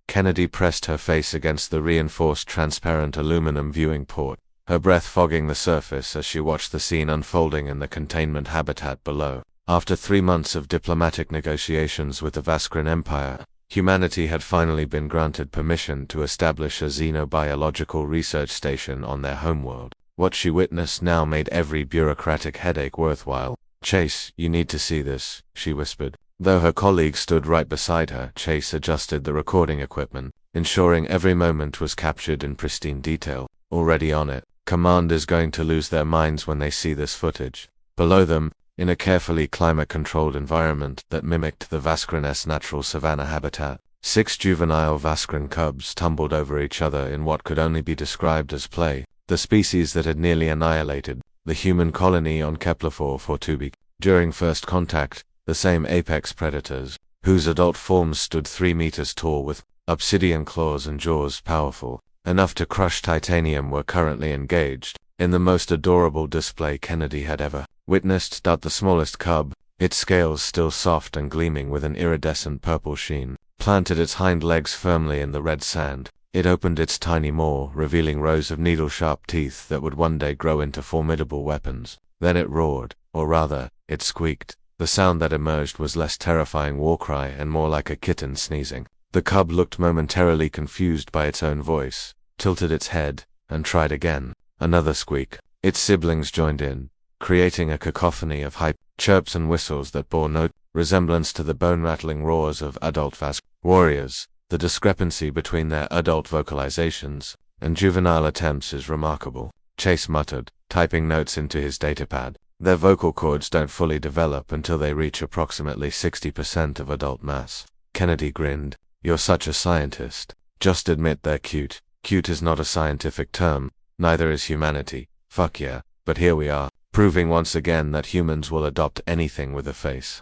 Kennedy pressed her face against the reinforced transparent aluminum viewing port, her breath fogging the surface as she watched the scene unfolding in the containment habitat below. After 3 months of diplomatic negotiations with the Vaskran Empire, humanity had finally been granted permission to establish a xenobiological research station on their homeworld. What she witnessed now made every bureaucratic headache worthwhile. "Chase, you need to see this," she whispered. Though her colleague stood right beside her, Chase adjusted the recording equipment, ensuring every moment was captured in pristine detail. "Already on it. Command is going to lose their minds when they see this footage." Below them, in a carefully climate-controlled environment that mimicked the Vaskran's natural savanna habitat, 6 juvenile Vaskran cubs tumbled over each other in what could only be described as play. The species that had nearly annihilated the human colony on Kepler-442b. During first contact, the same apex predators, whose adult forms stood 3 meters tall with obsidian claws and jaws powerful enough to crush titanium, were currently engaged in the most adorable display Kennedy had ever witnessed. The smallest cub, its scales still soft and gleaming with an iridescent purple sheen, planted its hind legs firmly in the red sand. It opened its tiny maw, revealing rows of needle-sharp teeth that would one day grow into formidable weapons. Then it roared, or rather, it squeaked. The sound that emerged was less terrifying war cry and more like a kitten sneezing. The cub looked momentarily confused by its own voice, tilted its head, and tried again. Another squeak. Its siblings joined in, creating a cacophony of high chirps and whistles that bore no resemblance to the bone-rattling roars of adult Vask warriors. The discrepancy between their adult vocalizations and juvenile attempts is remarkable, Chase muttered, typing notes into his datapad. Their vocal cords don't fully develop until they reach approximately 60% of adult mass. Kennedy grinned. "You're such a scientist. Just admit they're cute." "Cute is not a scientific term, neither is humanity." "Fuck yeah, but here we are, proving once again that humans will adopt anything with a face."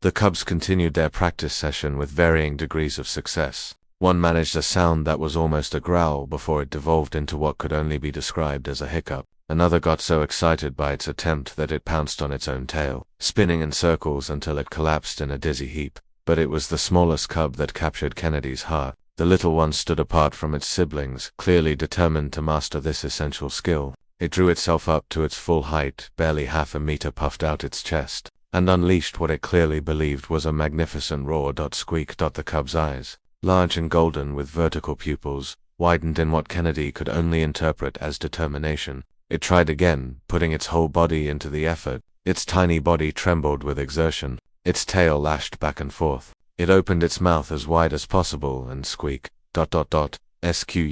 The cubs continued their practice session with varying degrees of success. One managed a sound that was almost a growl before it devolved into what could only be described as a hiccup. Another got so excited by its attempt that it pounced on its own tail, spinning in circles until it collapsed in a dizzy heap. But it was the smallest cub that captured Kennedy's heart. The little one stood apart from its siblings, clearly determined to master this essential skill. It drew itself up to its full height, barely half a meter puffed out its chest, and unleashed what it clearly believed was a magnificent roar. Squeak. The cub's eyes, large and golden with vertical pupils, widened in what Kennedy could only interpret as determination. It tried again, putting its whole body into the effort. Its tiny body trembled with exertion. Its tail lashed back and forth. It opened its mouth as wide as possible and squeak. Sque.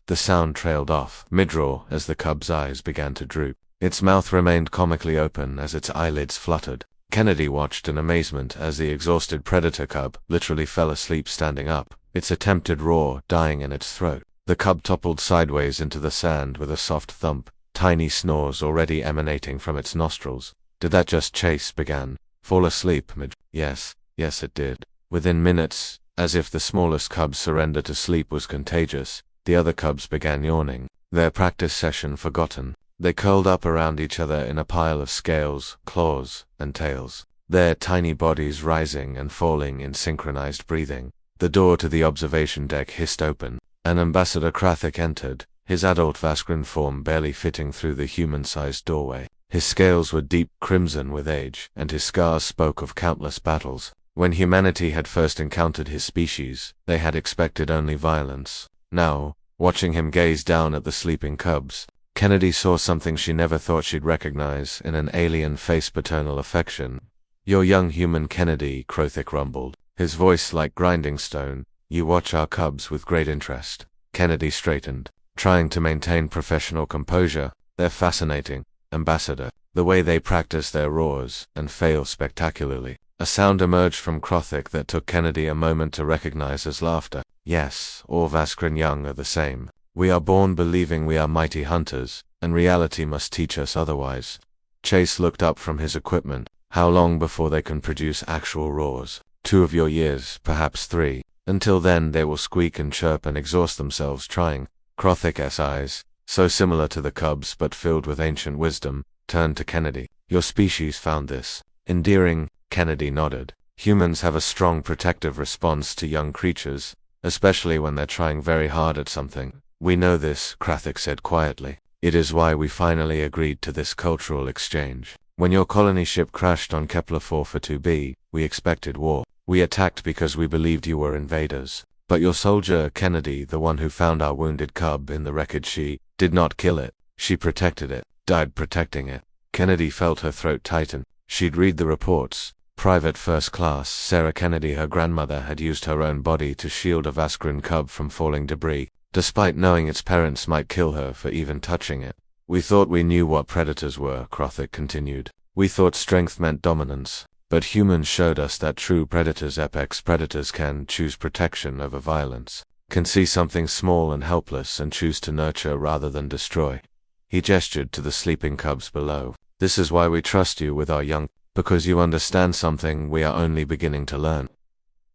The sound trailed off mid-roar as the cub's eyes began to droop. Its mouth remained comically open as its eyelids fluttered. Kennedy watched in amazement as the exhausted predator cub literally fell asleep standing up, its attempted roar dying in its throat. The cub toppled sideways into the sand with a soft thump, tiny snores already emanating from its nostrils. "Did that just?" Chase began. "Fall asleep mid?" Yes, it did." Within minutes, as if the smallest cub's surrender to sleep was contagious, the other cubs began yawning, their practice session forgotten. They curled up around each other in a pile of scales, claws, and tails, their tiny bodies rising and falling in synchronized breathing. The door to the observation deck hissed open, and Ambassador Krathik entered, his adult Vaskran form barely fitting through the human-sized doorway. His scales were deep crimson with age, and his scars spoke of countless battles. When humanity had first encountered his species, they had expected only violence. Now, watching him gaze down at the sleeping cubs, Kennedy saw something she never thought she'd recognize in an alien face: paternal affection. "You're young human Kennedy," Krathik rumbled, his voice like grinding stone. "You watch our cubs with great interest." Kennedy straightened, trying to maintain professional composure. "They're fascinating, Ambassador. The way they practice their roars, and fail spectacularly." A sound emerged from Krathik that took Kennedy a moment to recognize as laughter. "Yes, all Vaskran young are the same. We are born believing we are mighty hunters, and reality must teach us otherwise." Chase looked up from his equipment. "How long before they can produce actual roars?" 2 of your years, perhaps 3. Until then they will squeak and chirp and exhaust themselves trying." Krathik's eyes, so similar to the cubs but filled with ancient wisdom, turned to Kennedy. "Your species found this endearing?" Kennedy nodded. "Humans have a strong protective response to young creatures. especially when they're trying very hard at something. We know this, Krathik said quietly. It is why we finally agreed to this cultural exchange. When your colony ship crashed on Kepler 442b, we expected war. We attacked because we believed you were invaders. But your soldier, Kennedy, the one who found our wounded cub in the wreckage, she did not kill it. She protected it, died protecting it. Kennedy felt her throat tighten. She'd read the reports. Private First Class Sarah Kennedy, her grandmother, had used her own body to shield a Vascaran cub from falling debris, despite knowing its parents might kill her for even touching it. We thought we knew what predators were, Krothik continued. We thought strength meant dominance. But humans showed us that true predators, apex predators, can choose protection over violence, can see something small and helpless and choose to nurture rather than destroy. He gestured to the sleeping cubs below. This is why we trust you with our young, because you understand something we are only beginning to learn.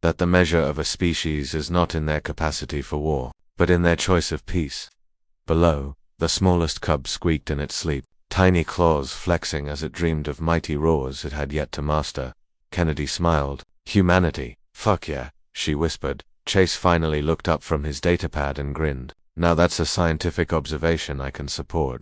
That the measure of a species is not in their capacity for war, but in their choice of peace. Below, the smallest cub squeaked in its sleep, tiny claws flexing as it dreamed of mighty roars it had yet to master. Kennedy smiled. Humanity. Fuck yeah, she whispered. Chase finally looked up from his datapad and grinned. Now that's a scientific observation I can support.